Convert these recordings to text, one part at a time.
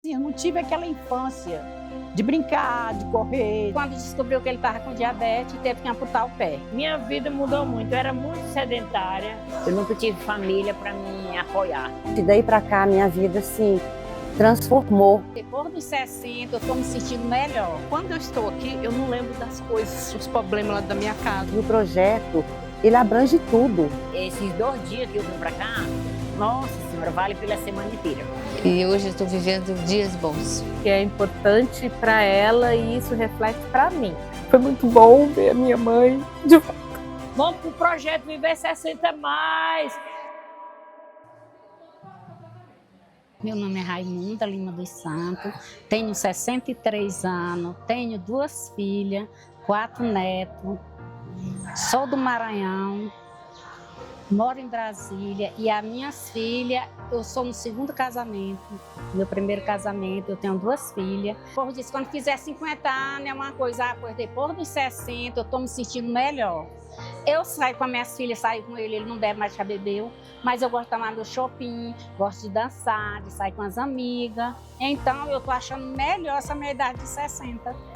Eu não tive aquela infância de brincar, de correr. Quando descobriu que ele estava com diabetes, teve que amputar o pé. Minha vida mudou muito, eu era muito sedentária. Eu nunca tive família para me apoiar. De daí para cá, minha vida se transformou. Depois dos 60, eu estou me sentindo melhor. Quando eu estou aqui, eu não lembro das coisas, dos problemas lá da minha casa. E o projeto, ele abrange tudo. Esses 2 dias que eu vim para cá, nossa senhora, vale pela semana inteira. E hoje eu estou vivendo dias bons. Que é importante para ela e isso reflete para mim. Foi muito bom ver a minha mãe de volta. Vamos para o projeto Viver 60 Mais. Meu nome é Raimunda Lima dos Santos, tenho 63 anos, tenho 2 filhas, 4 netos, sou do Maranhão, moro em Brasília e as minhas filhas, eu sou no 2º casamento, meu primeiro casamento, eu tenho 2 filhas. O povo diz que quando fizer 50 anos é uma coisa, pois depois dos 60 eu estou me sentindo melhor. Eu saio com as minhas filhas, saio com ele não bebe mais, já bebeu, mas eu gosto de tomar meu shopping, gosto de dançar, de sair com as amigas. Então eu estou achando melhor essa minha idade de 60.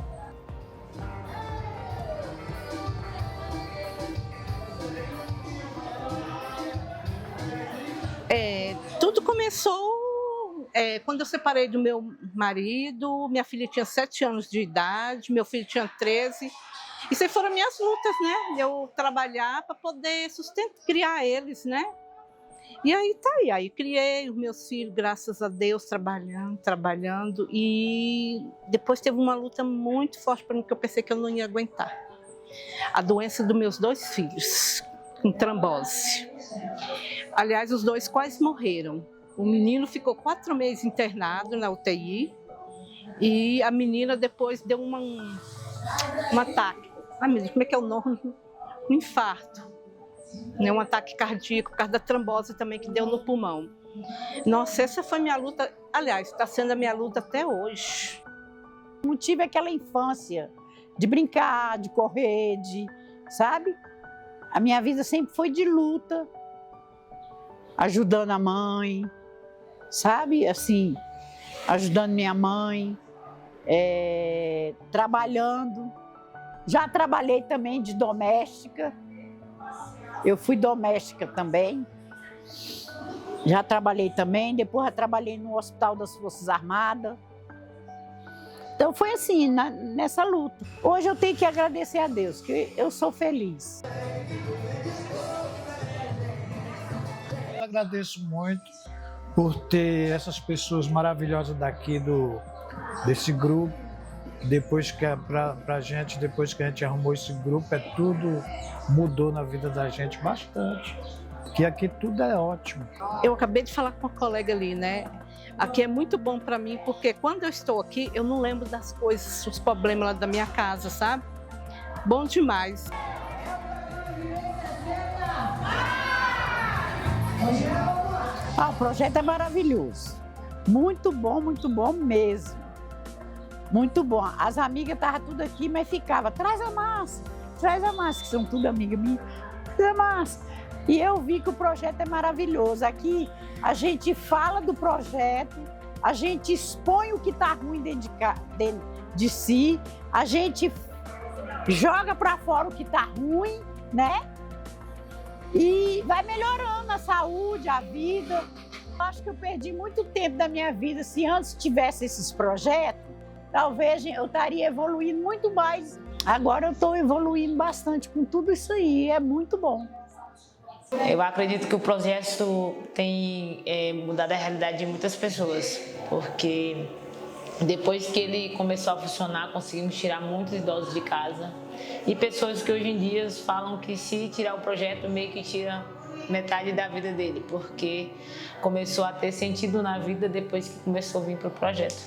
Tudo começou quando eu separei do meu marido. Minha filha tinha 7 anos de idade, meu filho tinha 13. Isso aí foram minhas lutas, né? Eu trabalhar para poder criar eles, né? E aí tá aí. Aí criei os meus filhos, graças a Deus, trabalhando. E depois teve uma luta muito forte para mim, que eu pensei que eu não ia aguentar. A doença dos meus 2 filhos, com trombose. Aliás, os 2 quase morreram. O menino ficou 4 meses internado na UTI e a menina depois deu um ataque. Ai, meu Deus, como é que é o nome? Um infarto. Né? Um ataque cardíaco por causa da trombose também que deu no pulmão. Nossa, essa foi minha luta. Aliás, está sendo a minha luta até hoje. Não tive aquela infância de brincar, de correr, sabe? A minha vida sempre foi de luta, ajudando a mãe, sabe? Assim, ajudando minha mãe, trabalhando. Já trabalhei também de doméstica. Eu fui doméstica também. Já trabalhei também. Depois já trabalhei no Hospital das Forças Armadas. Então foi assim, nessa luta. Hoje eu tenho que agradecer a Deus, que eu sou feliz. Eu agradeço muito por ter essas pessoas maravilhosas daqui desse grupo. Depois que depois que a gente arrumou esse grupo, tudo mudou na vida da gente bastante. Que aqui tudo é ótimo. Eu acabei de falar com uma colega ali, né? Aqui é muito bom para mim, porque quando eu estou aqui, eu não lembro das coisas, dos problemas lá da minha casa, sabe? Bom demais. O projeto é maravilhoso. Muito bom mesmo. Muito bom. As amigas estavam tudo aqui, mas ficava, traz a Márcia, que são tudo amigas minhas. Traz a Márcia. E eu vi que o projeto é maravilhoso. Aqui a gente fala do projeto, a gente expõe o que está ruim dentro de si, a gente joga para fora o que está ruim, né? E vai melhorando a saúde, a vida. Acho que eu perdi muito tempo da minha vida. Se antes tivesse esses projetos, talvez eu estaria evoluindo muito mais. Agora eu estou evoluindo bastante com tudo isso aí, é muito bom. Eu acredito que o projeto tem mudado a realidade de muitas pessoas, porque depois que ele começou a funcionar, conseguimos tirar muitos idosos de casa e pessoas que hoje em dia falam que se tirar o projeto meio que tira metade da vida dele, porque começou a ter sentido na vida depois que começou a vir para o projeto.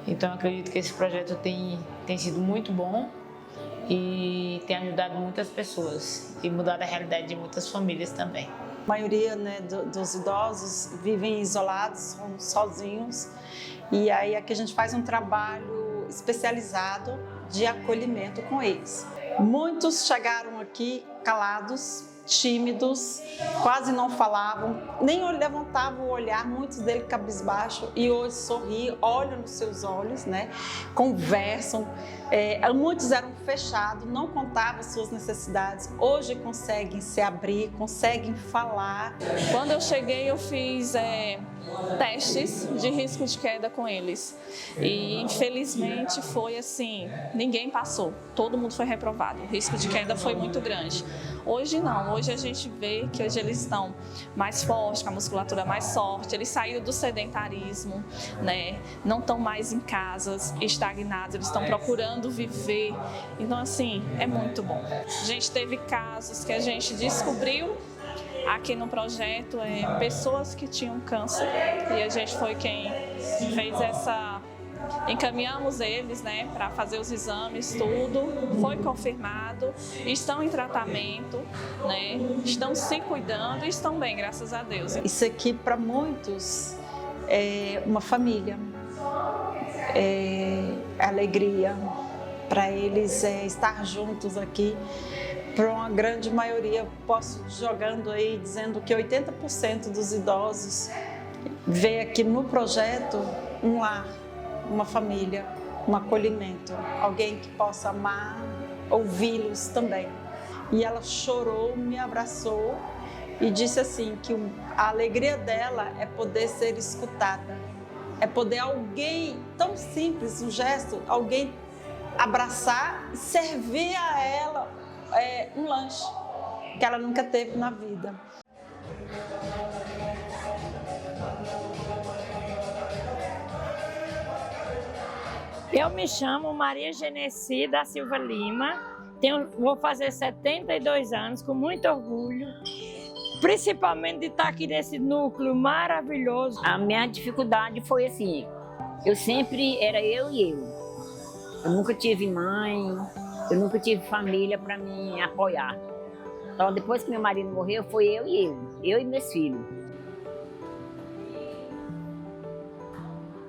Então eu acredito que esse projeto tem sido muito bom e tem ajudado muitas pessoas e mudado a realidade de muitas famílias também. A maioria, né, dos idosos vivem isolados, sozinhos, e aí aqui a gente faz um trabalho especializado de acolhimento com eles. Muitos chegaram aqui calados, tímidos, quase não falavam, nem levantavam o olhar, muitos deles cabisbaixo, e hoje sorriem, olham nos seus olhos, né? Conversam. Muitos eram fechados, não contavam suas necessidades, hoje conseguem se abrir, conseguem falar. Quando eu cheguei, eu fiz testes de risco de queda com eles e infelizmente foi assim, ninguém passou, todo mundo foi reprovado, o risco de queda foi muito grande. Hoje não, hoje a gente vê que hoje eles estão mais fortes, com a musculatura mais forte, eles saíram do sedentarismo, né? Não estão mais em casas estagnados, eles estão procurando viver, então assim, é muito bom. A gente teve casos que a gente descobriu aqui no projeto, pessoas que tinham câncer, e a gente foi quem fez encaminhamos eles, né, para fazer os exames, tudo, foi confirmado, estão em tratamento, né, estão se cuidando e estão bem, graças a Deus. Isso aqui para muitos é uma família, é alegria, para eles estar juntos aqui. Para uma grande maioria, posso jogando aí, dizendo que 80% dos idosos vê aqui no projeto um lar, uma família, um acolhimento, alguém que possa amar, ouvi-los também. E ela chorou, me abraçou e disse assim, que a alegria dela é poder ser escutada, é poder alguém, tão simples, um gesto, alguém abraçar e servir a ela um lanche que ela nunca teve na vida. Eu me chamo Maria Genesi da Silva Lima, vou fazer 72 anos, com muito orgulho, principalmente de estar aqui nesse núcleo maravilhoso. A minha dificuldade foi assim, eu sempre era eu e eu. Eu nunca tive mãe, eu nunca tive família para me apoiar. Então, depois que meu marido morreu, foi eu e meus filhos.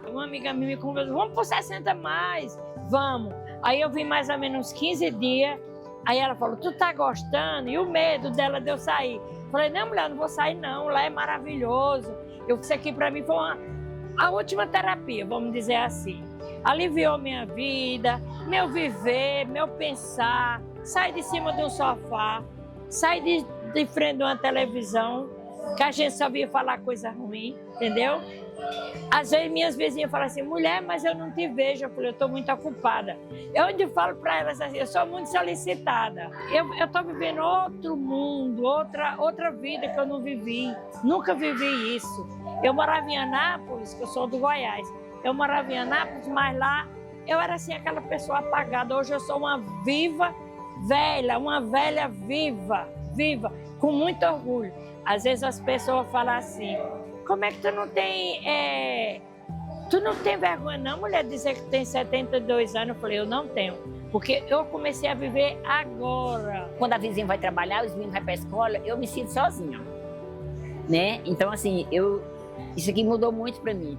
Uma amiga minha me convidou, vamos por 60 mais, vamos. Aí eu vim mais ou menos 15 dias, aí ela falou, tu tá gostando? E o medo dela de eu sair. Falei, não, mulher, não vou sair não, lá é maravilhoso. Isso aqui para mim foi a última terapia, vamos dizer assim. Aliviou minha vida, meu viver, meu pensar, sair de cima de um sofá, sair de frente de uma televisão, que a gente só via falar coisa ruim, entendeu? Às vezes minhas vizinhas falam assim, mulher, mas eu não te vejo. Eu falei, eu estou muito ocupada. Eu ainda falo para elas assim, eu sou muito solicitada. Eu estou vivendo outro mundo, outra vida que eu não vivi. Nunca vivi isso. Eu morava em Anápolis, que eu sou do Goiás. Eu morava em Anápolis, mas lá eu era assim, aquela pessoa apagada. Hoje eu sou uma viva velha, uma velha viva, com muito orgulho. Às vezes as pessoas falam assim, como é que tu não tem vergonha não, mulher, dizer que tem 72 anos? Eu falei, eu não tenho, porque eu comecei a viver agora. Quando a vizinha vai trabalhar, os meninos vão para a escola, eu me sinto sozinha, né? Então, assim, isso aqui mudou muito para mim,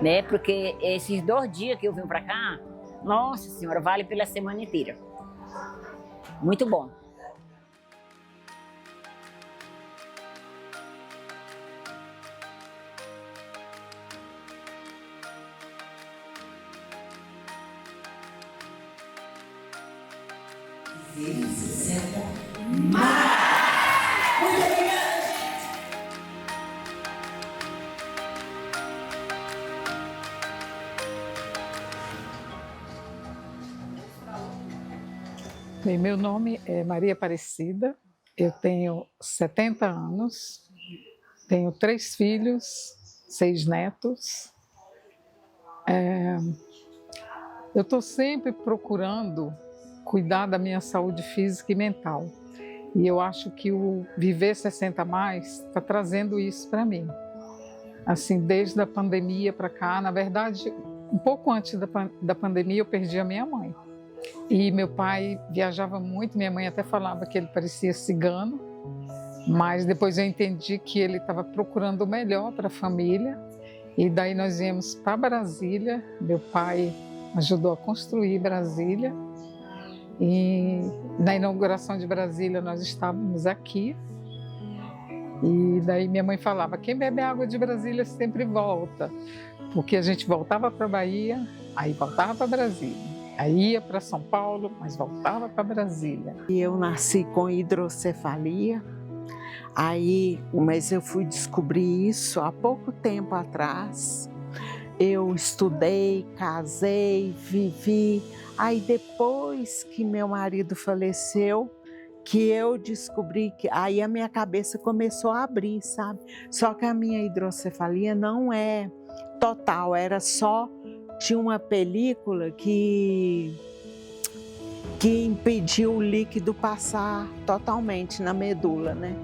né? Porque esses 2 dias que eu vim para cá, nossa senhora, vale pela semana inteira. Muito bom. Bem, meu nome é Maria Aparecida, eu tenho 70 anos, tenho 3 filhos, 6 netos. Eu estou sempre procurando cuidar da minha saúde física e mental. E eu acho que o Viver 60 Mais está trazendo isso para mim. Assim, desde a pandemia para cá, na verdade, um pouco antes da pandemia eu perdi a minha mãe. E meu pai viajava muito, minha mãe até falava que ele parecia cigano, mas depois eu entendi que ele estava procurando o melhor para a família. E daí nós viemos para Brasília, meu pai ajudou a construir Brasília. E na inauguração de Brasília nós estávamos aqui. E daí minha mãe falava, quem bebe água de Brasília sempre volta. Porque a gente voltava para a Bahia, aí voltava para Brasília. Aí ia para São Paulo, mas voltava para Brasília. E eu nasci com hidrocefalia. Mas eu fui descobrir isso há pouco tempo atrás. Eu estudei, casei, vivi. Aí depois que meu marido faleceu, que eu descobri que aí a minha cabeça começou a abrir, sabe? Só que a minha hidrocefalia não é total, era só, tinha uma película que impediu o líquido passar totalmente na medula, né?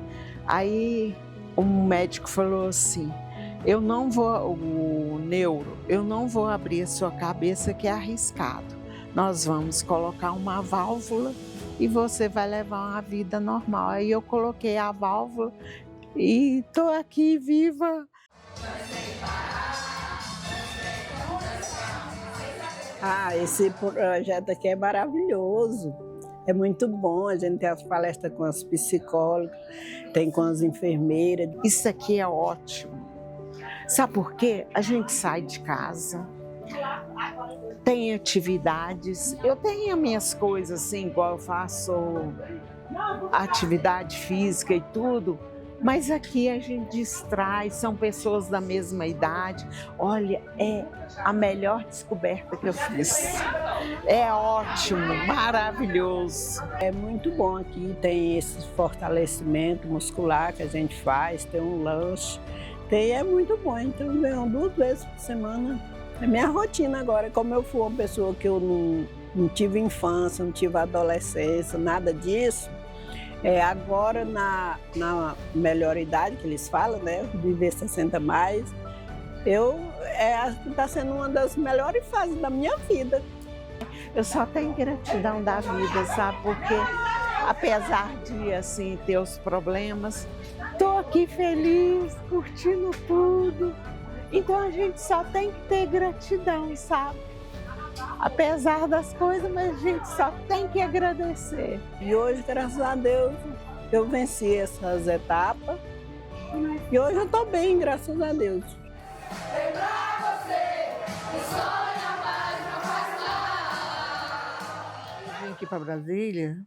Aí o médico falou assim, eu não vou abrir a sua cabeça que é arriscado. Nós vamos colocar uma válvula e você vai levar uma vida normal. Aí eu coloquei a válvula e estou aqui viva. Esse projeto aqui é maravilhoso. É muito bom, a gente tem as palestras com as psicólogas, tem com as enfermeiras. Isso aqui é ótimo. Sabe por quê? A gente sai de casa, tem atividades. Eu tenho as minhas coisas assim, igual eu faço atividade física e tudo, mas aqui a gente distrai, são pessoas da mesma idade. Olha, é a melhor descoberta que eu fiz. É ótimo, maravilhoso. É muito bom aqui, tem esse fortalecimento muscular que a gente faz, tem um lanche. É muito bom, então venho 2 vezes por semana. É minha rotina agora, como eu fui uma pessoa que eu não tive infância, não tive adolescência, nada disso. Agora na melhor idade que eles falam, né, viver 60 mais, está sendo uma das melhores fases da minha vida. Eu só tenho gratidão da vida, sabe? Porque apesar de assim ter os problemas, estou aqui feliz, curtindo tudo. Então a gente só tem que ter gratidão, sabe? Apesar das coisas, mas a gente só tem que agradecer. E hoje, graças a Deus, eu venci essas etapas. E hoje eu estou bem, graças a Deus. Eu vim aqui para Brasília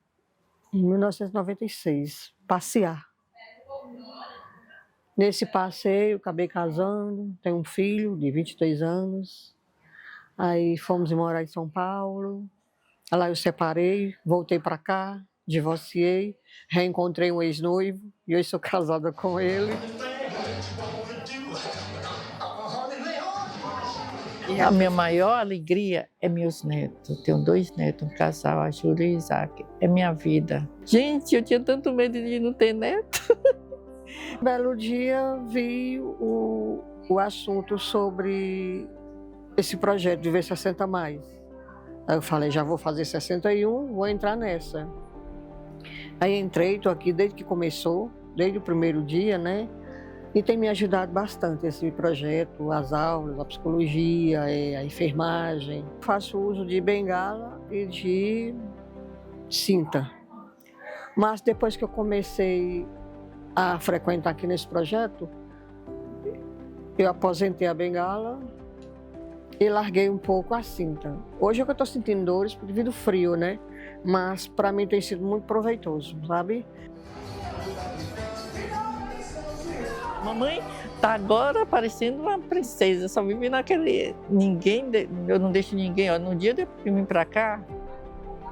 em 1996, passear. Nesse passeio, acabei casando, tenho um filho de 23 anos. Aí fomos morar em São Paulo. Lá eu separei, voltei para cá, divorciei, reencontrei um ex-noivo e hoje sou casada com ele. E a minha maior alegria é meus netos. Eu tenho 2 netos, um casal, a Júlia e o Isaac. É minha vida. Gente, eu tinha tanto medo de não ter neto. Um belo dia vi o assunto sobre esse projeto de Viver 60 mais. Aí eu falei, já vou fazer 61, vou entrar nessa. Aí entrei, estou aqui desde que começou, desde o primeiro dia, né? E tem me ajudado bastante esse projeto, as aulas, a psicologia, a enfermagem. Faço uso de bengala e de cinta. Mas depois que eu comecei a frequentar aqui nesse projeto, eu aposentei a bengala e larguei um pouco a cinta. Hoje é que eu estou sentindo dores devido ao frio, né? Mas para mim tem sido muito proveitoso, sabe? Mamãe tá agora parecendo uma princesa, só vive naquele... eu não deixo ninguém, ó, no dia de eu vir para cá,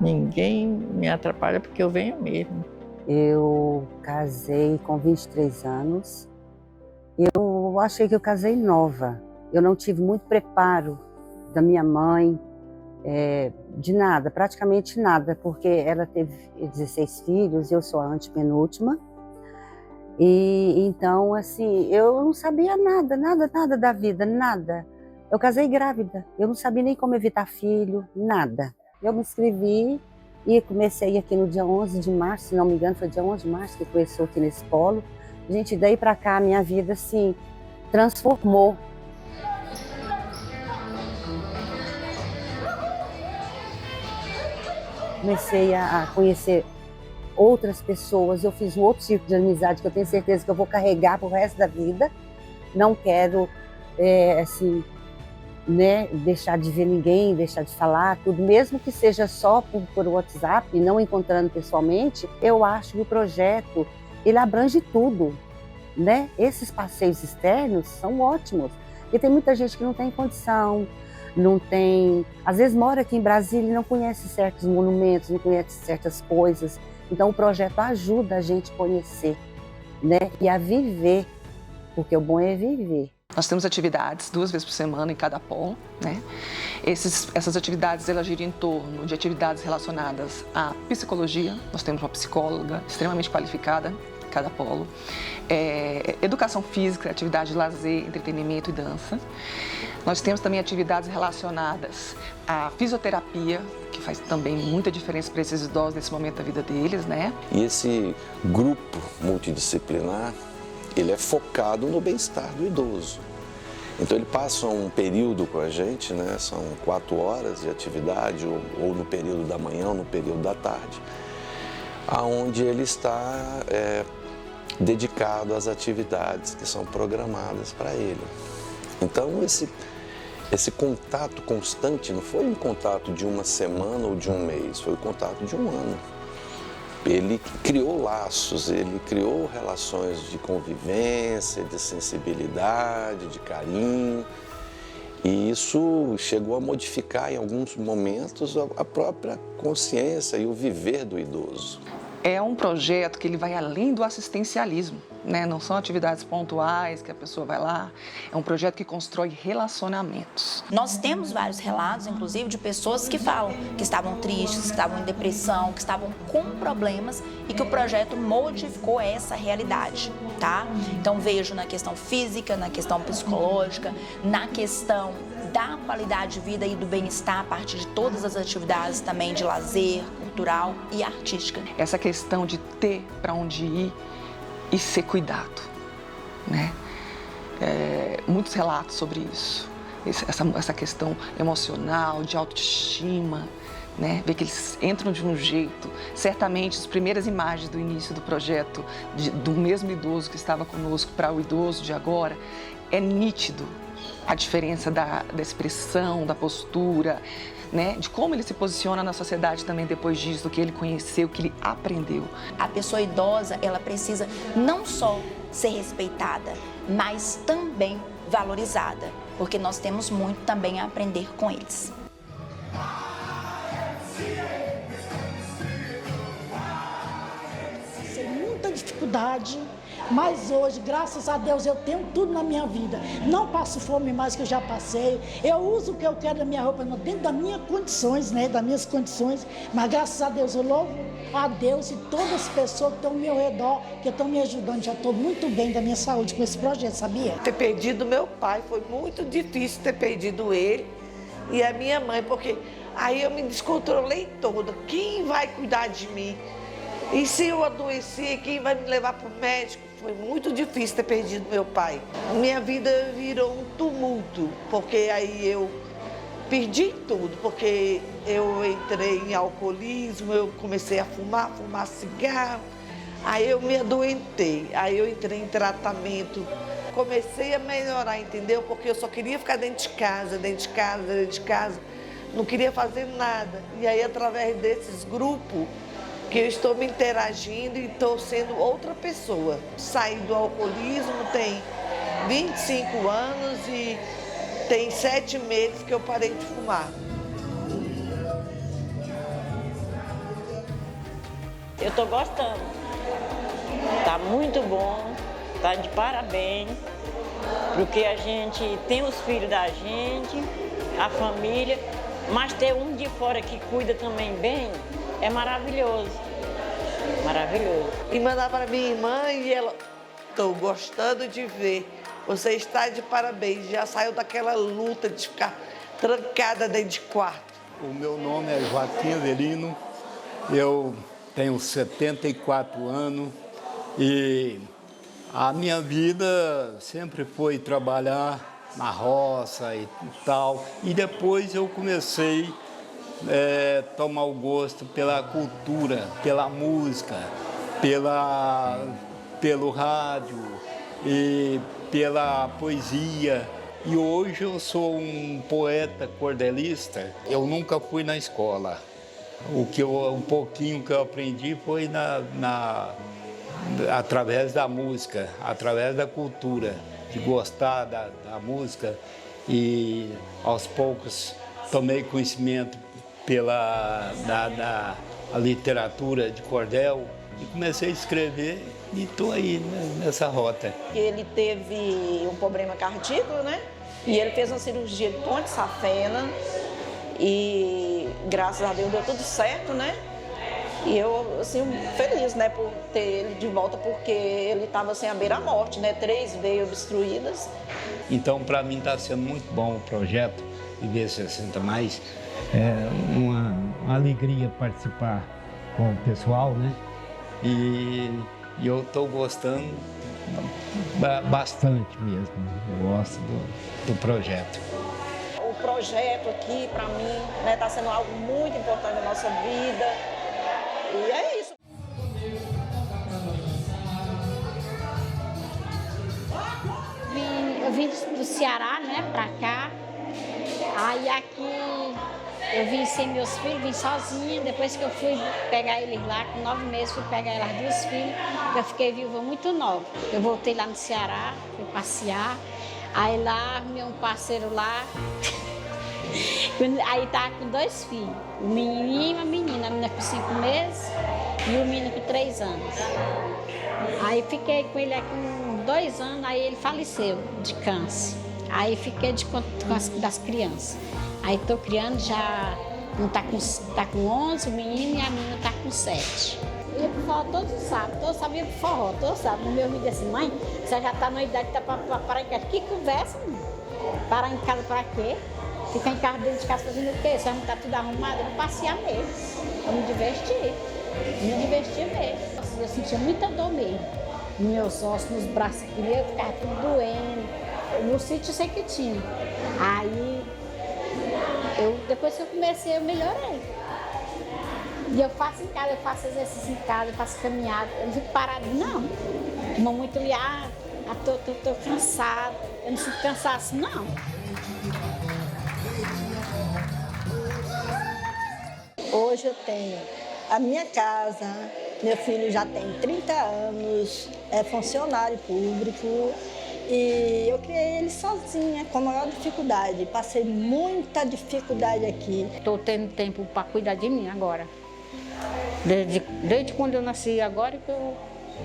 ninguém me atrapalha porque eu venho mesmo. Eu casei com 23 anos. Eu achei que eu casei nova. Eu não tive muito preparo da minha mãe, de nada, praticamente nada, porque ela teve 16 filhos, eu sou a antepenúltima. E então, assim, eu não sabia nada da vida, nada. Eu casei grávida, eu não sabia nem como evitar filho, nada. Eu me inscrevi e comecei aqui no dia 11 de março, se não me engano, foi dia 11 de março que começou aqui nesse polo. Gente, daí pra cá, a minha vida, assim, transformou. comecei a conhecer outras pessoas, eu fiz um outro círculo de amizade que eu tenho certeza que eu vou carregar pro resto da vida. Não quero, assim, né, deixar de ver ninguém, deixar de falar, tudo, mesmo que seja só por WhatsApp, não encontrando pessoalmente. Eu acho que o projeto, ele abrange tudo, né? Esses passeios externos são ótimos, porque tem muita gente que não tem condição, não tem, às vezes mora aqui em Brasília e não conhece certos monumentos, não conhece certas coisas. Então o projeto ajuda a gente a conhecer, né, e a viver, porque o bom é viver. Nós temos atividades 2 vezes por semana em cada polo, né? Essas atividades, elas giram em torno de atividades relacionadas à psicologia. Nós temos uma psicóloga extremamente qualificada em cada polo. Educação física, atividade de lazer, entretenimento e dança. Nós temos também atividades relacionadas à fisioterapia, que faz também muita diferença para esses idosos nesse momento da vida deles, né? E esse grupo multidisciplinar, ele é focado no bem-estar do idoso. Então ele passa um período com a gente, né? São 4 horas de atividade, ou no período da manhã ou no período da tarde, aonde ele está dedicado às atividades que são programadas para ele. Então esse contato constante não foi um contato de uma semana ou de um mês, foi um contato de um ano. Ele criou laços, ele criou relações de convivência, de sensibilidade, de carinho. E isso chegou a modificar em alguns momentos a própria consciência e o viver do idoso. É um projeto que ele vai além do assistencialismo, né? Não são atividades pontuais que a pessoa vai lá, é um projeto que constrói relacionamentos. Nós temos vários relatos, inclusive, de pessoas que falam que estavam tristes, que estavam em depressão, que estavam com problemas e que o projeto modificou essa realidade, tá? Então vejo na questão física, na questão psicológica, na questão da qualidade de vida e do bem-estar a partir de todas as atividades também de lazer, cultural e artística. Essa questão de ter para onde ir e ser cuidado, né? Muitos relatos sobre isso, essa questão emocional, de autoestima, né? Ver que eles entram de um jeito, certamente as primeiras imagens do início do projeto, do mesmo idoso que estava conosco para o idoso de agora, é nítido a diferença da expressão, da postura, né? De como ele se posiciona na sociedade também depois disso, do que ele conheceu, que ele aprendeu. A pessoa idosa, ela precisa não só ser respeitada, mas também valorizada, porque nós temos muito também a aprender com eles. Sem muita dificuldade, mas hoje, graças a Deus, eu tenho tudo na minha vida. Não passo fome mais que eu já passei. Eu uso o que eu quero da minha roupa dentro das minhas condições, né? Das minhas condições. Mas graças a Deus, eu louvo a Deus e todas as pessoas que estão ao meu redor, que estão me ajudando. Já estou muito bem da minha saúde com esse projeto, sabia? Ter perdido meu pai foi muito difícil, ter perdido ele e a minha mãe, porque aí eu me descontrolei toda. Quem vai cuidar de mim? E se eu adoecer, quem vai me levar para o médico? Foi muito difícil ter perdido meu pai. Minha vida virou um tumulto, porque aí eu perdi tudo, porque eu entrei em alcoolismo, eu comecei a fumar cigarro, aí eu me adoentei, aí eu entrei em tratamento, comecei a melhorar, entendeu? Porque eu só queria ficar dentro de casa, não queria fazer nada. E aí, através desses grupos, que eu estou me interagindo e estou sendo outra pessoa. Saí do alcoolismo tem 25 anos e tem 7 meses que eu parei de fumar. Eu estou gostando. Está muito bom, está de parabéns, porque a gente tem os filhos da gente, a família, mas ter um de fora que cuida também bem, é maravilhoso, maravilhoso. E mandar para minha irmã e ela, estou gostando de ver, você está de parabéns, já saiu daquela luta de ficar trancada dentro de quarto. O meu nome é Joaquim Avelino, eu tenho 74 anos e a minha vida sempre foi trabalhar na roça e tal. E depois eu comecei tomar o gosto pela cultura, pela música, pelo rádio e pela poesia. E hoje eu sou um poeta cordelista. Eu nunca fui na escola. Um pouquinho que eu aprendi foi através da música, através da cultura, de gostar da música. E aos poucos tomei conhecimento da literatura de cordel e comecei a escrever e estou aí nessa rota. Ele teve um problema cardíaco, né? E ele fez uma cirurgia de ponte safena e graças a Deus deu tudo certo, né? E eu, assim, feliz, né, por ter ele de volta, porque ele estava assim, à beira-morte, né? 3 veias obstruídas. Então, para mim está sendo muito bom o projeto Viver 60 Mais. É uma alegria participar com o pessoal, né? E eu estou gostando bastante mesmo. Eu gosto do projeto. O projeto aqui, para mim, está sendo algo muito importante na nossa vida. E é isso. Eu vim do Ceará, né, pra cá. Aí aqui eu vim sem meus filhos, vim sozinha. Depois que eu fui pegar eles lá, com 9 meses, fui pegar elas 2 filhas. Eu fiquei viúva muito nova. Eu voltei lá no Ceará, fui passear. Aí lá arrumei um parceiro lá. Aí tava com 2 filhos, um menino e uma menina. A menina com 5 meses e o menino com 3 anos. Aí fiquei com ele aqui uns 2 anos, aí ele faleceu de câncer. Aí fiquei de conta das crianças. Aí estou criando, já um tá com 11, o menino, e a menina tá com 7. Eu ia pro forró todos os sábados ia pro forró, todos os sábados. Meu filho disse, mãe, você já tá na idade que tá pra parar em casa. Que conversa, mãe? Parar em casa pra quê? Ficar em casa, dentro de casa fazendo o quê? Se não tá tudo arrumado, eu vou passear mesmo. Eu me divertir mesmo. Eu sentia muita dor mesmo. Nos meus ossos, nos braços, eu ficava tudo doendo. No sítio eu sei que tinha. Aí, depois que eu comecei, eu melhorei. E eu faço em casa, eu faço exercício em casa, eu faço caminhada. Eu não fico parada, não. Uma muito ali, tô cansada. Eu não sinto cansaço, não. Hoje eu tenho a minha casa, meu filho já tem 30 anos, é funcionário público e eu criei ele sozinha, com a maior dificuldade. Passei muita dificuldade aqui. Estou tendo tempo para cuidar de mim agora. Desde quando eu nasci, agora que eu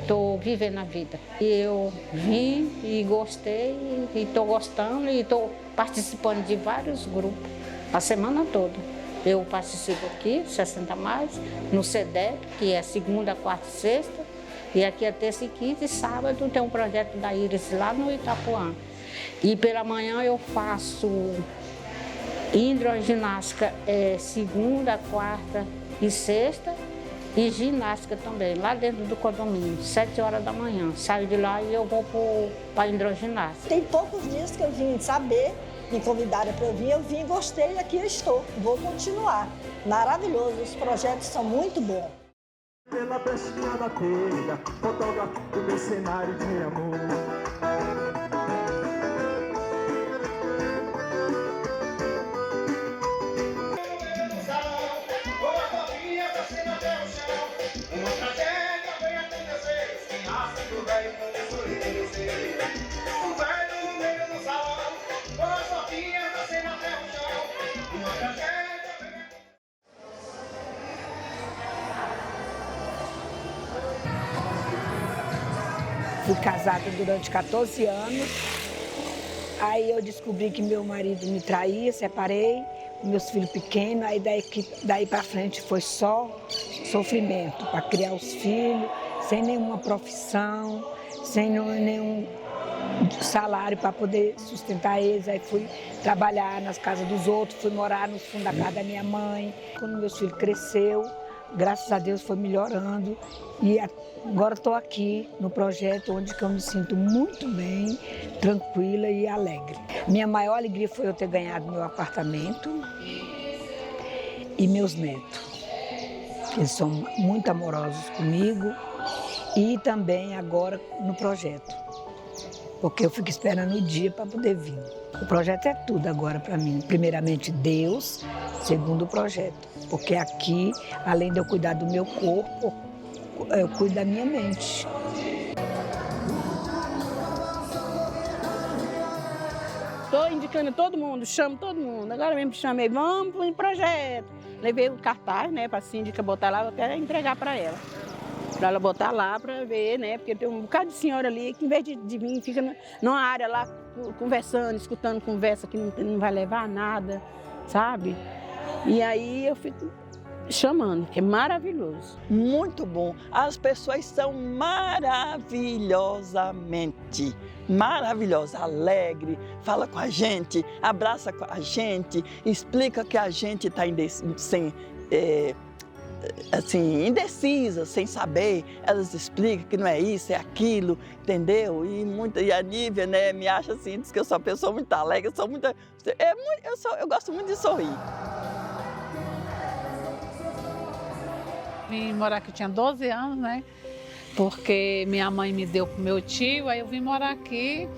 estou vivendo a vida. E eu vim e gostei, e estou gostando, e estou participando de vários grupos a semana toda. Eu participo aqui, 60 Mais, no CEDEP, que é segunda, quarta e sexta, e aqui é terça e quinta, e sábado tem um projeto da Iris lá no Itapuã. E pela manhã eu faço hidroginástica segunda, quarta e sexta, e ginástica também, lá dentro do condomínio, 7 horas da manhã. Saio de lá e eu vou para a hidroginástica. Tem poucos dias que eu vim saber, me convidaram para eu vim, gostei e aqui eu estou. Vou continuar. Maravilhoso, os projetos são muito bons. Pela pesquinha da telha, fotógrafo do meu cenário de amor. Fui casada durante 14 anos, aí eu descobri que meu marido me traía, separei, meus filhos pequenos, aí daí para frente foi só sofrimento para criar os filhos, sem nenhuma profissão, sem nenhum salário para poder sustentar eles. Aí fui trabalhar nas casas dos outros, fui morar no fundo da casa da minha mãe. Quando meus filhos cresceu, graças a Deus foi melhorando e agora estou aqui no projeto onde eu me sinto muito bem, tranquila e alegre. Minha maior alegria foi eu ter ganhado meu apartamento. e meus netos. Eles são muito amorosos comigo e também agora no projeto, porque eu fico esperando o dia para poder vir. O projeto é tudo agora para mim. Primeiramente Deus, segundo o projeto, porque aqui, além de eu cuidar do meu corpo, eu cuido da minha mente. Estou indicando todo mundo, chamo todo mundo. Agora mesmo chamei, vamos para o projeto. Levei o cartaz, né, para a síndica botar lá, vou até entregar para ela botar lá para ver, né, porque tem um bocado de senhora ali que, em vez de vir, fica numa área lá conversando, escutando conversa que não vai levar a nada, sabe? E aí eu fico chamando, que é maravilhoso. Muito bom. As pessoas são maravilhosamente alegre, fala com a gente, abraça com a gente, explica que a gente está indecisa, sem saber. Elas explicam que não é isso, é aquilo, entendeu? E a Nívia, né, me acha assim, diz que eu sou uma pessoa muito alegre, eu gosto muito de sorrir. Vim morar aqui, tinha 12 anos, né? Porque minha mãe me deu pro meu tio, aí eu vim morar aqui.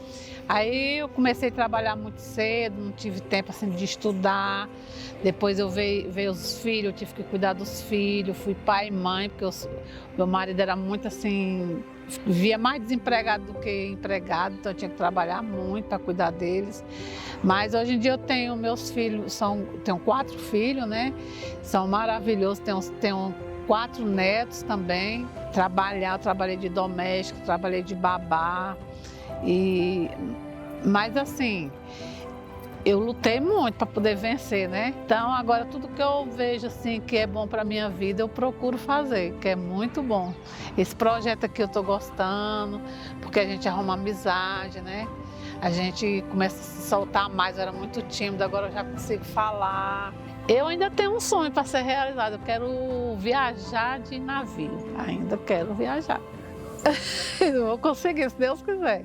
Aí eu comecei a trabalhar muito cedo, não tive tempo assim de estudar. Depois veio os filhos, eu tive que cuidar dos filhos, fui pai e mãe, porque meu marido era muito assim, vivia mais desempregado do que empregado, então eu tinha que trabalhar muito para cuidar deles. Mas hoje em dia eu tenho meus filhos, tenho 4 filhos, né? São maravilhosos, tenho 4 netos também. Eu trabalhei de doméstico, trabalhei de babá. Mas assim, eu lutei muito para poder vencer, né? Então agora tudo que eu vejo assim que é bom para minha vida, eu procuro fazer, que é muito bom. Esse projeto aqui eu estou gostando, porque a gente arruma amizade, né? A gente começa a se soltar mais, eu era muito tímida, agora eu já consigo falar. Eu ainda tenho um sonho para ser realizado, eu quero viajar de navio, ainda quero viajar. Não vou conseguir, se Deus quiser,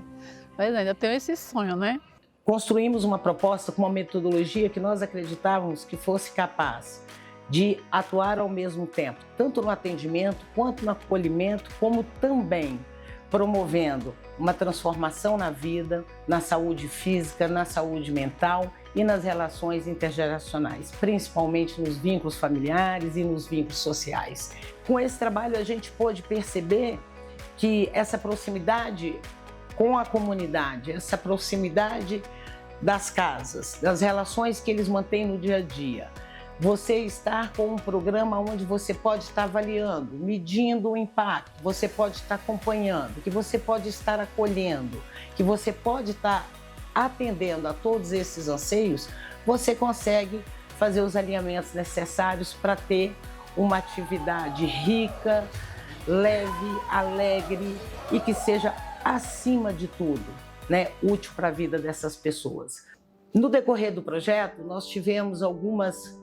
mas ainda tenho esse sonho, né? Construímos uma proposta com uma metodologia que nós acreditávamos que fosse capaz de atuar ao mesmo tempo, tanto no atendimento quanto no acolhimento, como também promovendo uma transformação na vida, na saúde física, na saúde mental e nas relações intergeracionais, principalmente nos vínculos familiares e nos vínculos sociais. Com esse trabalho a gente pôde perceber que essa proximidade com a comunidade, essa proximidade das casas, das relações que eles mantêm no dia a dia, você estar com um programa onde você pode estar avaliando, medindo o impacto, você pode estar acompanhando, que você pode estar acolhendo, que você pode estar atendendo a todos esses anseios, você consegue fazer os alinhamentos necessários para ter uma atividade rica, leve, alegre e que seja, acima de tudo, né, útil para a vida dessas pessoas. No decorrer do projeto, nós tivemos algumas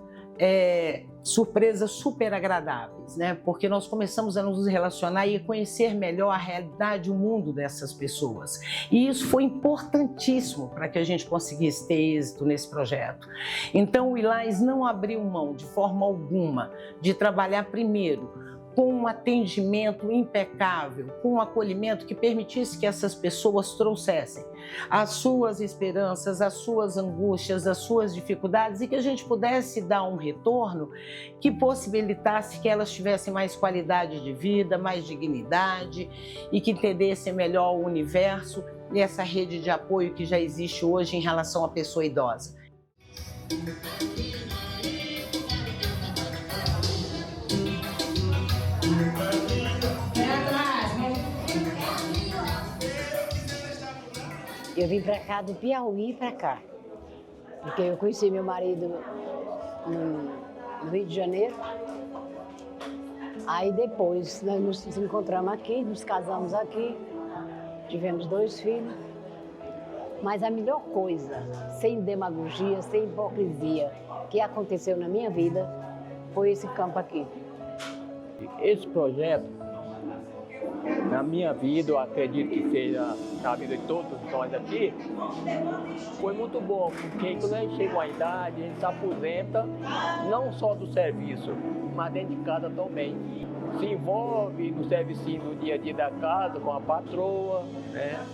surpresas super agradáveis, né? Porque nós começamos a nos relacionar e a conhecer melhor a realidade, o mundo dessas pessoas. E isso foi importantíssimo para que a gente conseguisse ter êxito nesse projeto. Então o ILAS não abriu mão de forma alguma de trabalhar primeiro com um atendimento impecável, com um acolhimento que permitisse que essas pessoas trouxessem as suas esperanças, as suas angústias, as suas dificuldades e que a gente pudesse dar um retorno que possibilitasse que elas tivessem mais qualidade de vida, mais dignidade e que entendessem melhor o universo e essa rede de apoio que já existe hoje em relação à pessoa idosa. Eu vim para cá do Piauí para cá, porque eu conheci meu marido no Rio de Janeiro. Aí depois nós nos encontramos aqui, nos casamos aqui, tivemos 2 filhos. Mas a melhor coisa, sem demagogia, sem hipocrisia, que aconteceu na minha vida foi esse campo aqui. Esse projeto na minha vida, eu acredito que seja na vida de todos nós aqui, foi muito bom, porque quando a gente chega a uma idade, a gente se aposenta não só do serviço, mas dentro de casa também. Se envolve no servicinho no dia a dia da casa, com a patroa, né?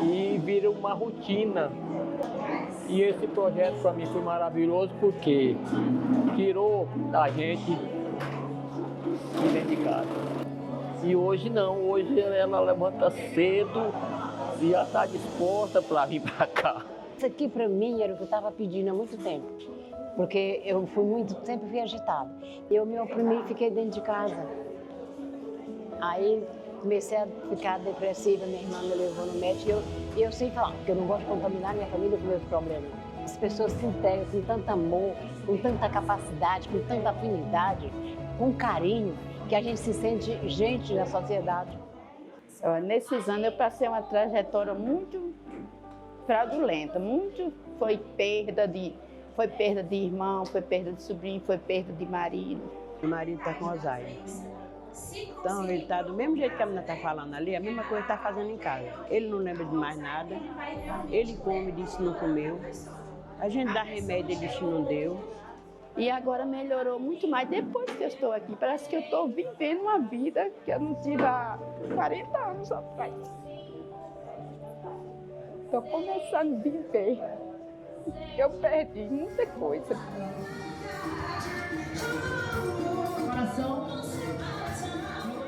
E vira uma rotina. E esse projeto para mim foi maravilhoso porque tirou da gente de dentro de casa. E hoje não, hoje ela levanta cedo e já está disposta para vir para cá. Isso aqui para mim era o que eu estava pedindo há muito tempo, porque eu sempre fui agitada. Eu me oprimi e fiquei dentro de casa. Aí comecei a ficar depressiva, minha irmã me levou no médico e eu sei falar, porque eu não gosto de contaminar minha família com meus problemas. As pessoas se integram com tanto amor, com tanta capacidade, com tanta afinidade, com carinho, que a gente se sente gente na sociedade. Nesses anos eu passei uma trajetória muito fraudulenta, foi perda de irmão, foi perda de sobrinho, foi perda de marido. Meu marido está com Alzheimer. Então ele está do mesmo jeito que a menina está falando ali, a mesma coisa está fazendo em casa. Ele não lembra de mais nada, ele come, diz que não comeu. A gente dá remédio, ele diz que não deu. E agora melhorou muito mais depois que eu estou aqui. Parece que eu estou vivendo uma vida que eu não tive há 40 anos atrás. Estou começando a viver. Eu perdi muita coisa.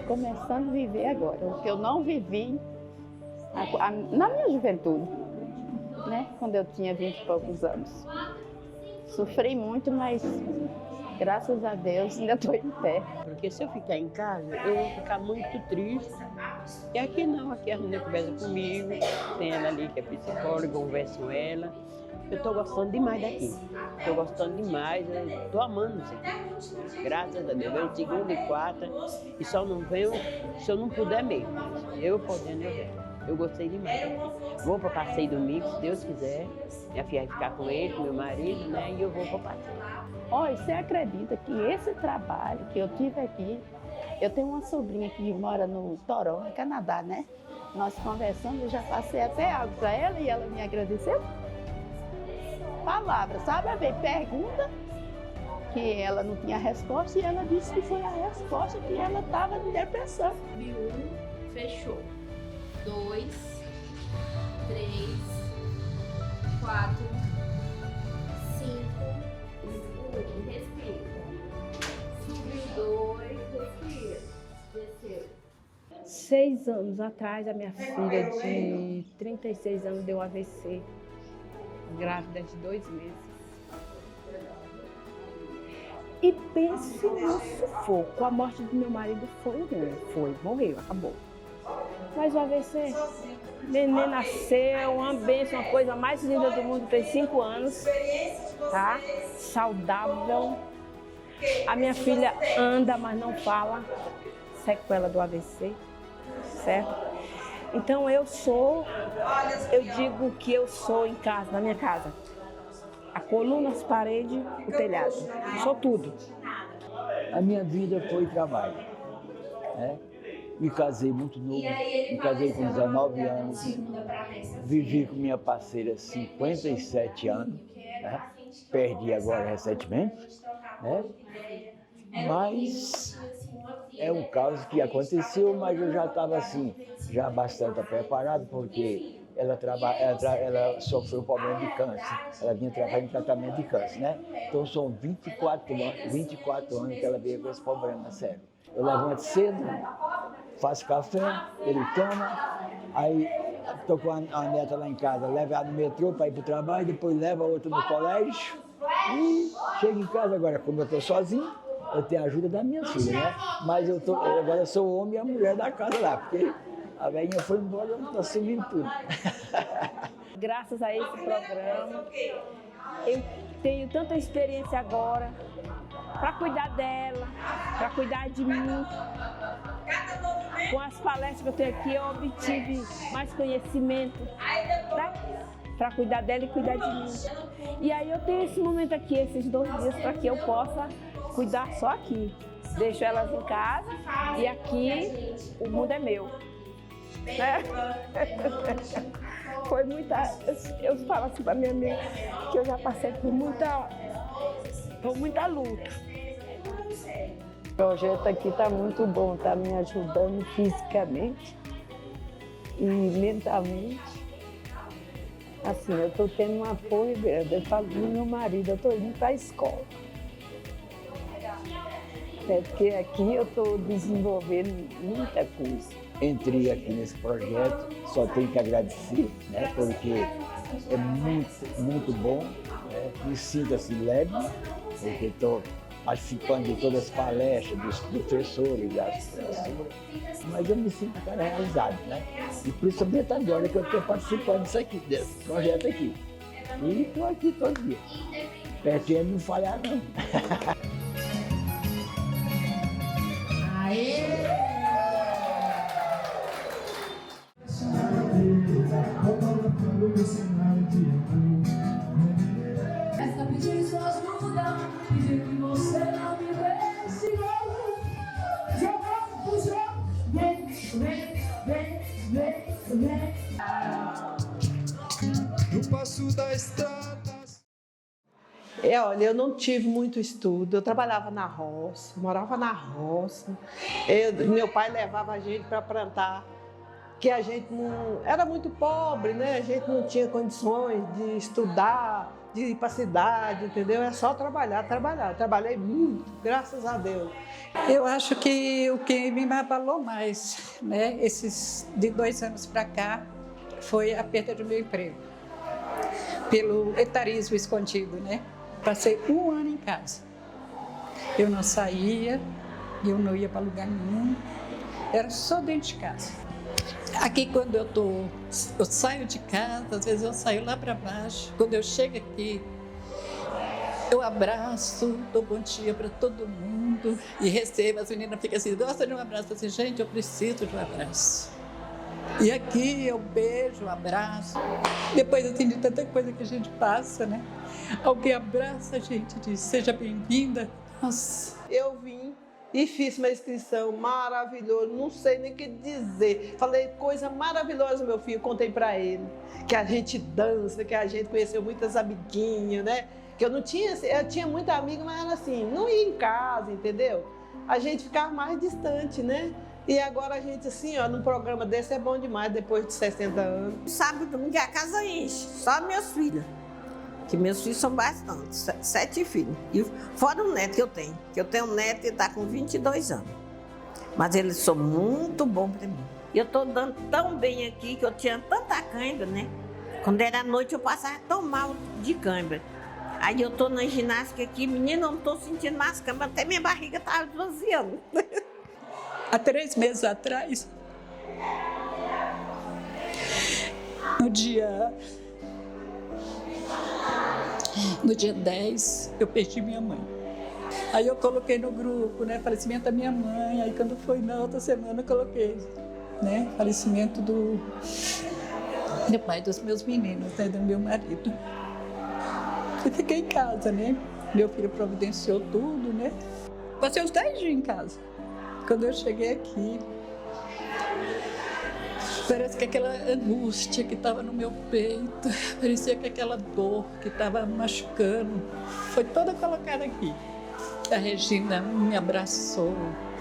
Começando a viver agora, o que eu não vivi na minha juventude, né? Quando eu tinha 20 e poucos anos. Sofri muito, mas graças a Deus ainda estou em pé. Porque se eu ficar em casa, eu vou ficar muito triste. E aqui não, aqui a menina conversa comigo, tem ela ali que é psicóloga, eu converso com ela. Eu estou gostando demais daqui. Estou gostando demais, estou amando isso aqui. Graças a Deus. Venho segunda e quarta e só não venho se eu não puder mesmo. Eu podendo, eu venho. Eu gostei demais daqui. Vou para passeio domingo, se Deus quiser. Minha filha vai ficar com ele, com meu marido, né? E eu vou para passeio. Olha, você acredita que esse trabalho que eu tive aqui, eu tenho uma sobrinha que mora no Toronto, no Canadá, né? Nós conversamos, eu já passei até algo para ela e ela me agradeceu. Palavra, sabe? Veio pergunta que ela não tinha resposta e ela disse que foi a resposta que ela estava em depressão. 1, fechou. 2, 3, 4, 5, respira. Subiu 2, respira. Desceu. 6 anos atrás, a minha filha de 36 anos deu AVC. Grávida de 2 meses. E pense no sufoco. A morte do meu marido foi ruim. Foi, morreu, acabou. Mas o AVC, neném nasceu, uma bênção, uma coisa mais linda do mundo, tem 5 anos, tá? Saudável. A minha filha anda, mas não fala. Sequela do AVC, certo? Então eu digo que eu sou em casa, na minha casa. A coluna, as paredes, o telhado. Sou tudo. A minha vida foi trabalho, né? Me casei muito novo, me casei com 19 anos, vivi com minha parceira 57 anos, né? Perdi agora recentemente, né? Mas é um caso que aconteceu, mas eu já estava assim, já bastante preparado, porque ela sofreu problema de câncer, ela vinha trabalhar em tratamento de câncer, né? Então são 24 anos que ela veio com esse problema sério. Eu levanto cedo, faço café, ele toma, aí estou com a neta lá em casa, levo ela no metrô para ir para o trabalho, depois levo a outra no colégio e chego em casa agora, como eu estou sozinho, eu tenho a ajuda da minha filha, né? Mas agora eu sou o homem e a mulher da casa lá, porque a velhinha foi embora e eu estou assumindo tudo. Graças a esse programa, eu tenho tanta experiência agora para cuidar dela, para cuidar de mim. Com as palestras que eu tenho aqui, eu obtive mais conhecimento, tá? Para cuidar dela e cuidar de mim. E aí eu tenho esse momento aqui, esses 2 dias, para que eu possa cuidar só aqui. deixo elas em casa e aqui o mundo é meu. Né? Foi muita... Eu falo assim para minha amiga que eu já passei por muita luta. O projeto aqui está muito bom, está me ajudando fisicamente e mentalmente. Assim, eu estou tendo um apoio grande. Eu falo do meu marido, eu estou indo para a escola. Porque aqui eu estou desenvolvendo muita coisa. Entrei aqui nesse projeto, só tenho que agradecer, né? Porque é muito bom, né? Me sinto assim leve, porque estou participando de todas as palestras dos professores, das professoras, mas eu me sinto cara realizado, né? E principalmente agora que eu estou participando disso aqui, desse projeto aqui. E estou aqui todo dia. Pretendo não falhar não. Essa pedir sua ajuda, pedir que você não me deixe. Jogando pro jogo, vem. No passo da estrada. Olha, eu não tive muito estudo, eu trabalhava na roça, morava na roça. Meu pai levava a gente para plantar, que a gente não... Era muito pobre, né? A gente não tinha condições de estudar, de ir para a cidade, entendeu? É só trabalhar. Trabalhei muito, graças a Deus. Eu acho que o que me abalou mais, né, esses de 2 anos para cá, foi a perda do meu emprego. Pelo etarismo escondido, né? Passei 1 ano em casa. Eu não saía, eu não ia para lugar nenhum, era só dentro de casa. Aqui quando eu saio de casa, às vezes eu saio lá para baixo. Quando eu chego aqui, eu abraço, dou bom dia para todo mundo e recebo. As meninas ficam assim, gosta de um abraço? Eu assim, gente, eu preciso de um abraço. E aqui eu beijo, abraço. Depois assim, de tanta coisa que a gente passa, né? Alguém abraça a gente e diz, seja bem-vinda. Nossa. Eu vim e fiz uma inscrição maravilhosa, não sei nem o que dizer. Falei coisa maravilhosa, meu filho, contei para ele. Que a gente dança, que a gente conheceu muitas amiguinhas, né? Que eu tinha muita amiga, mas era assim, não ia em casa, entendeu? A gente ficava mais distante, né? E agora a gente, assim, ó, num programa desse é bom demais, depois de 60 anos. Sábado e domingo a casa enche, só meus filhos. Que meus filhos são bastantes, 7 filhos. E fora o neto que eu tenho um neto que está com 22 anos. Mas eles são muito bons para mim. Eu estou dando tão bem aqui que eu tinha tanta cãibra, né? Quando era noite eu passava tão mal de cãibra. Aí eu estou na ginástica aqui, menina, eu não estou sentindo mais cãibra, até minha barriga está esvaziando. Há 3 meses atrás, no dia 10, eu perdi minha mãe. Aí eu coloquei no grupo, né, falecimento da minha mãe. Aí quando foi na outra semana eu coloquei, né, falecimento do pai dos meus meninos, né, do meu marido. E fiquei em casa, né, meu filho providenciou tudo, né. Passei uns 10 dias em casa. Quando eu cheguei aqui, parece que aquela angústia que estava no meu peito, parecia que aquela dor que estava machucando, foi toda colocada aqui. A Regina me abraçou,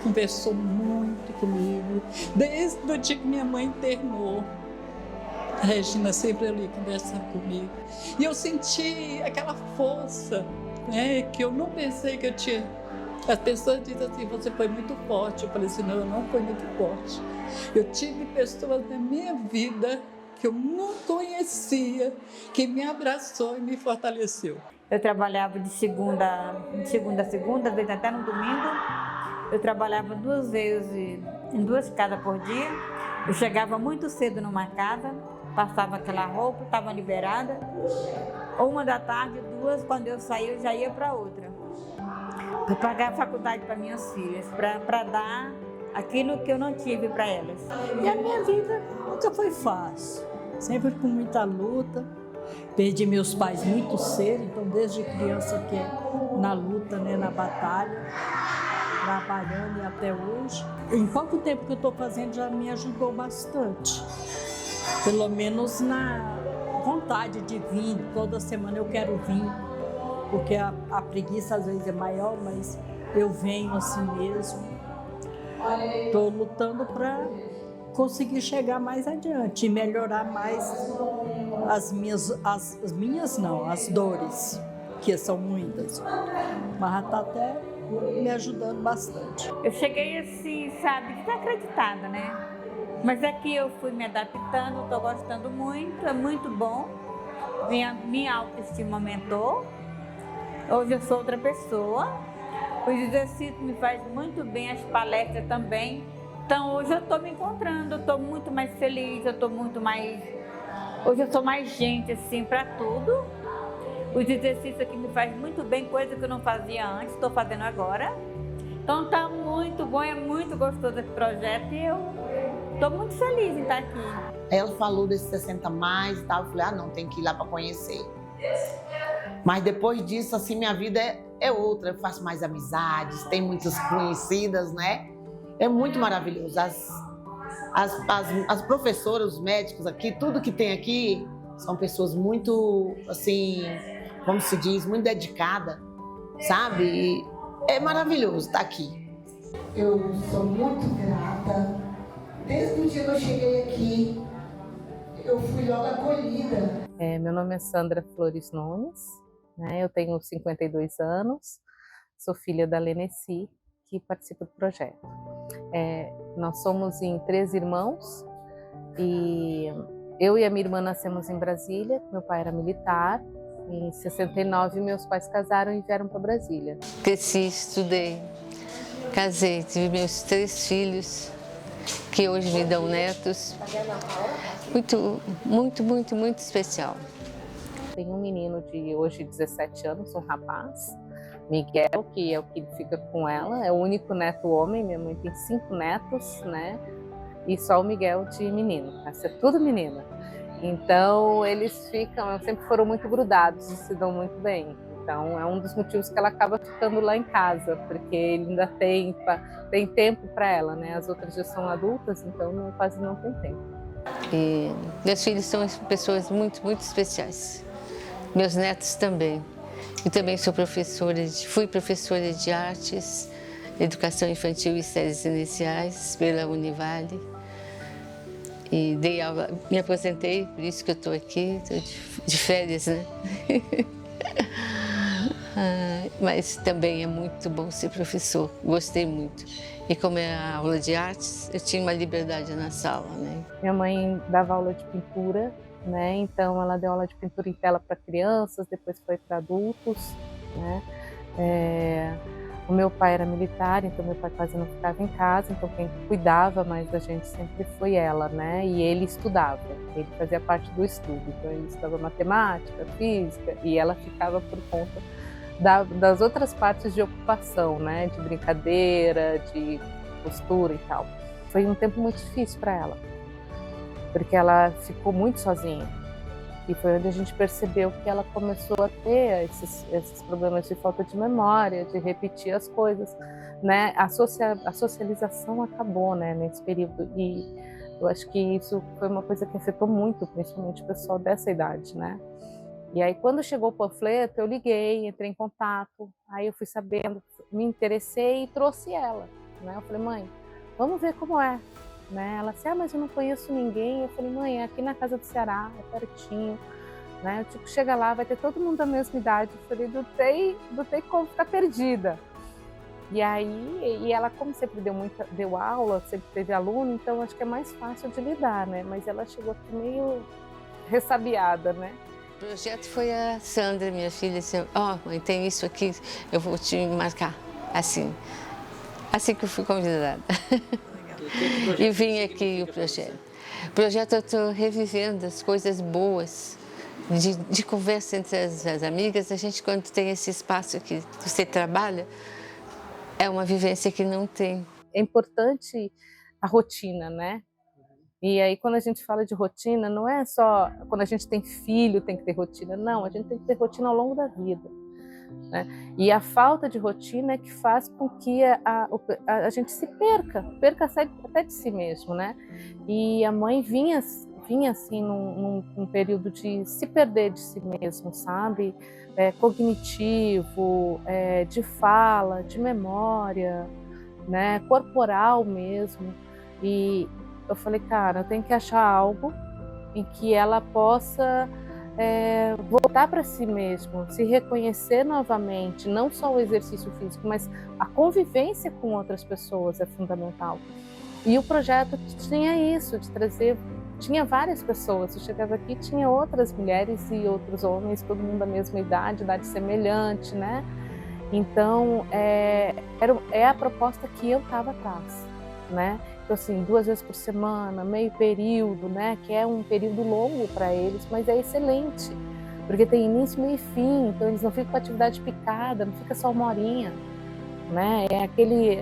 conversou muito comigo, desde o dia que minha mãe internou. A Regina sempre ali conversando comigo. E eu senti aquela força, né, que eu não pensei que eu tinha. As pessoas dizem assim, você foi muito forte. Eu falei assim, não, eu não fui muito forte. Eu tive pessoas na minha vida que eu não conhecia, que me abraçou e me fortaleceu. Eu trabalhava de segunda a segunda, às vezes até no domingo. Eu trabalhava 2 vezes em 2 casas por dia. Eu chegava muito cedo numa casa, passava aquela roupa, estava liberada. 1 da tarde, 2, quando eu saía, eu já ia para outra. Para pagar a faculdade para minhas filhas, para dar aquilo que eu não tive para elas. E a minha vida nunca foi fácil, sempre com muita luta. Perdi meus pais muito cedo, então desde criança que na luta, né, na batalha. trabalhando e até hoje. Em pouco tempo que eu estou fazendo já me ajudou bastante. Pelo menos na vontade de vir, toda semana eu quero vir, porque a preguiça às vezes é maior, mas eu venho assim mesmo. Estou lutando para conseguir chegar mais adiante e melhorar mais as dores, que são muitas, mas já está até me ajudando bastante. Eu cheguei assim, sabe, desacreditada, né? Mas aqui eu fui me adaptando, estou gostando muito, é muito bom. Minha autoestima aumentou, hoje eu sou outra pessoa. Os exercícios me fazem muito bem, as palestras também. Então hoje eu estou me encontrando, eu estou muito mais feliz, eu estou muito mais... Hoje eu sou mais gente assim para tudo. Os exercícios aqui me fazem muito bem, coisa que eu não fazia antes, estou fazendo agora. Então está muito bom, é muito gostoso esse projeto e eu estou muito feliz em estar aqui. Ela falou desse 60 mais e tal, eu falei, não, tem que ir lá para conhecer. Mas depois disso, assim, minha vida é outra, eu faço mais amizades, tem muitas conhecidas, né? É muito maravilhoso. As professoras, os médicos aqui, tudo que tem aqui, são pessoas muito, assim, como se diz, muito dedicadas, sabe? E é maravilhoso estar aqui. Eu sou muito grata. Desde o dia que eu cheguei aqui, eu fui logo acolhida. Meu nome é Sandra Flores Nunes, né? Eu tenho 52 anos, sou filha da Leneci, que participa do projeto. Nós somos em 3 irmãos e eu e a minha irmã nascemos em Brasília, meu pai era militar. Em 69 meus pais casaram e vieram para Brasília. Cresci, estudei, casei, tive meus 3 filhos, que hoje me dão netos. Muito especial. Tenho um menino de hoje 17 anos, um rapaz, Miguel, que é o que fica com ela, é o único neto homem, minha mãe tem 5 netos, né? E só o Miguel de menino, essa é tudo menina. Então eles sempre foram muito grudados e se dão muito bem. Então é um dos motivos que ela acaba ficando lá em casa, porque ele ainda tem tempo para ela, né? As outras já são adultas, então quase não tem tempo. E meus filhos são pessoas muito especiais. Meus netos também. E também fui professora de artes, educação infantil e séries iniciais pela Univale. E dei aula, me aposentei, por isso que eu estou aqui, estou de férias, né? Mas também é muito bom ser professor, gostei muito. E como é a aula de artes, eu tinha uma liberdade na sala, né? Minha mãe dava aula de pintura, né? Então ela deu aula de pintura em tela para crianças, depois foi para adultos, né? O meu pai era militar, então meu pai quase não ficava em casa, então quem cuidava mais da gente sempre foi ela, né? E ele estudava, ele fazia parte do estudo, então ele estudava matemática, física, e ela ficava por conta das outras partes de ocupação, né? De brincadeira, de costura e tal. Foi um tempo muito difícil para ela, porque ela ficou muito sozinha. E foi onde a gente percebeu que ela começou a ter esses problemas de falta de memória, de repetir as coisas, né? A socialização acabou, né, nesse período. E eu acho que isso foi uma coisa que afetou muito, principalmente o pessoal dessa idade, né? E aí, quando chegou o panfleto, eu liguei, entrei em contato. Aí eu fui sabendo, me interessei e trouxe ela, né? Eu falei, mãe, vamos ver como é. Né? Ela disse, mas eu não conheço ninguém. Eu falei, mãe, é aqui na casa do Ceará, é pertinho, né? Tipo, chega lá, vai ter todo mundo da mesma idade. Eu falei, não tem como ficar perdida. E aí, ela como sempre deu aula, sempre teve aluno, então acho que é mais fácil de lidar, né? Mas ela chegou aqui meio ressabiada, né? O projeto foi a Sandra, minha filha, disse, mãe, tem isso aqui, eu vou te marcar, assim que eu fui convidada. E vim aqui o projeto. O projeto eu estou revivendo as coisas boas, de conversa entre as amigas. A gente, quando tem esse espaço que você trabalha, é uma vivência que não tem. É importante a rotina, né? E aí, quando a gente fala de rotina, não é só quando a gente tem filho tem que ter rotina. Não, a gente tem que ter rotina ao longo da vida. né? E a falta de rotina é que faz com que a gente se perca até de si mesmo, né? E a mãe vinha assim num período de se perder de si mesmo, sabe? Cognitivo, de fala, de memória, né? Corporal mesmo. E eu falei, cara, eu tenho que achar algo em que ela possa voltar para si mesma, se reconhecer novamente, não só o exercício físico, mas a convivência com outras pessoas é fundamental. E o projeto tinha isso, de trazer, tinha várias pessoas, eu chegava aqui, tinha outras mulheres e outros homens, todo mundo da mesma idade semelhante, né? Então, é a proposta que eu estava atrás, né? Então, assim, 2 vezes por semana, meio período, né? Que é um período longo para eles, mas é excelente, porque tem início, meio e fim, então eles não ficam com atividade picada, não fica só 1 horinha, né? É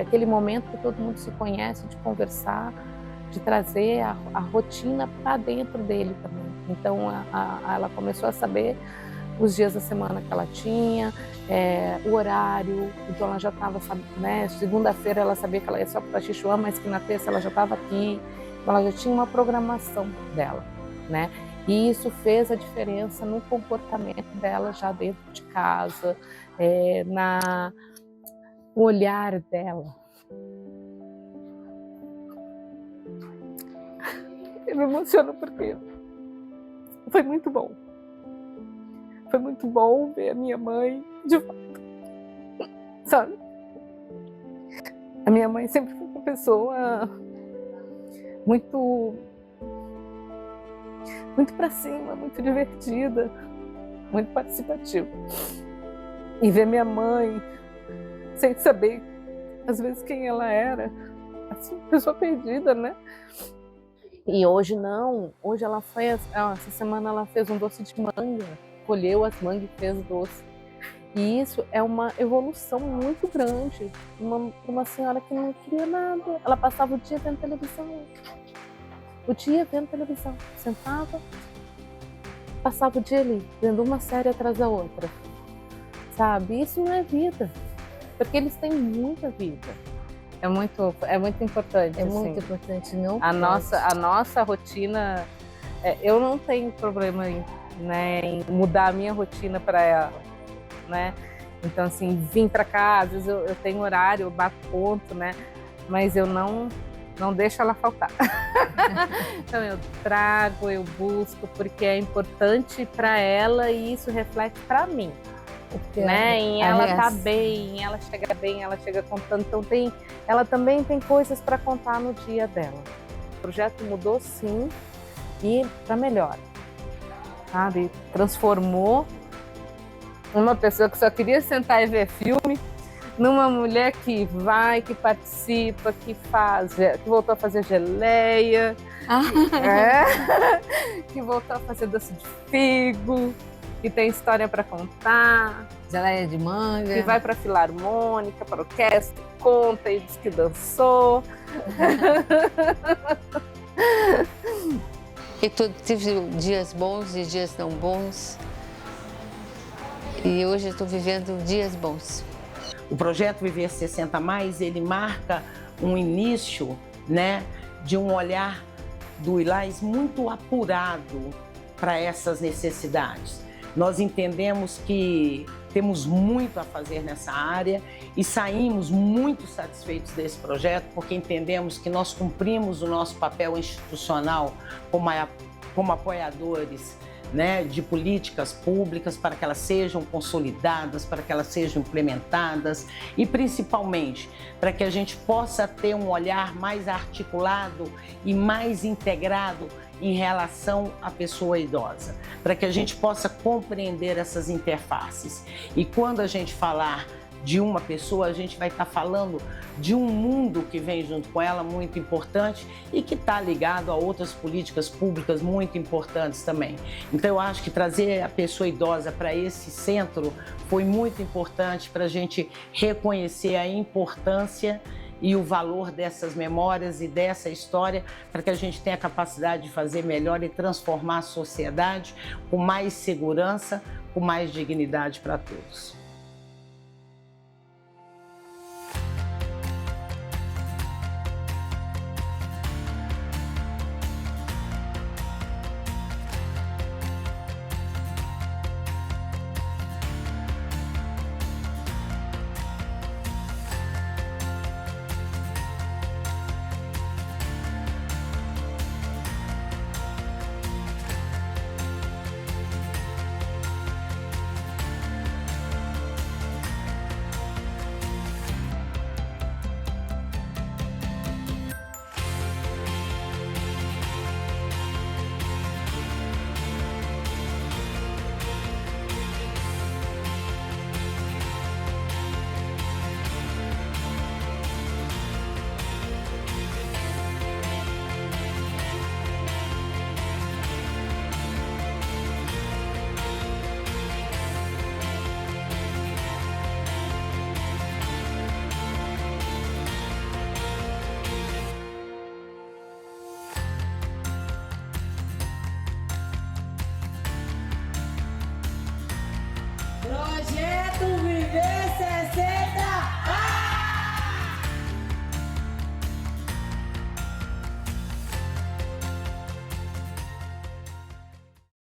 aquele momento que todo mundo se conhece, de conversar, de trazer a rotina para dentro dele também. Então, ela começou a saber os dias da semana que ela tinha, o horário, então ela já estava, né? Segunda-feira ela sabia que ela ia só para Xixuã, mas que na terça ela já estava aqui, então ela já tinha uma programação dela, né? E isso fez a diferença no comportamento dela já dentro de casa, no olhar dela. Eu me emociono porque foi muito bom. Foi muito bom ver a minha mãe de volta, sabe? A minha mãe sempre foi uma pessoa muito para cima, muito divertida, muito participativa. E ver minha mãe sem saber, às vezes, quem ela era, assim, pessoa perdida, né? E hoje não, hoje ela foi, essa semana ela fez um doce de manga, colheu as mangas e fez doce. E isso é uma evolução muito grande. Uma senhora que não queria nada. Ela passava o dia vendo televisão. Sentava, passava o dia ali, vendo uma série atrás da outra. Sabe? Isso não é vida. Porque eles têm muita vida. É muito importante. É assim. muito importante, não? A nossa rotina, eu não tenho problema em mudar a minha rotina para ela, né? Então, assim, vim para cá, às vezes eu tenho horário, eu bato ponto, né? Mas eu não deixo ela faltar. Então, eu trago, eu busco, porque é importante para ela e isso reflete para mim, né? Em ela tá bem, ela chega contando. Então, ela também tem coisas para contar no dia dela. O projeto mudou, sim, e para melhor. Sabe? Transformou uma pessoa que só queria sentar e ver filme numa mulher que vai, que participa, que voltou a fazer geleia, que voltou a fazer doce de figo, que tem história para contar, geleia de manga, que vai para a filarmônica, para orquestra, conta e diz que dançou. E tive dias bons e dias não bons. E hoje estou vivendo dias bons. O projeto Viver 60+, ele marca um início, né, de um olhar do ILAS muito apurado para essas necessidades. Nós entendemos que temos muito a fazer nessa área e saímos muito satisfeitos desse projeto porque entendemos que nós cumprimos o nosso papel institucional como apoiadores, né, de políticas públicas para que elas sejam consolidadas, para que elas sejam implementadas e principalmente para que a gente possa ter um olhar mais articulado e mais integrado em relação à pessoa idosa, para que a gente possa compreender essas interfaces. E quando a gente falar de uma pessoa, a gente vai estar falando de um mundo que vem junto com ela, muito importante, e que está ligado a outras políticas públicas muito importantes também. Então, eu acho que trazer a pessoa idosa para esse centro foi muito importante para a gente reconhecer a importância e o valor dessas memórias e dessa história para que a gente tenha a capacidade de fazer melhor e transformar a sociedade com mais segurança, com mais dignidade para todos. projeto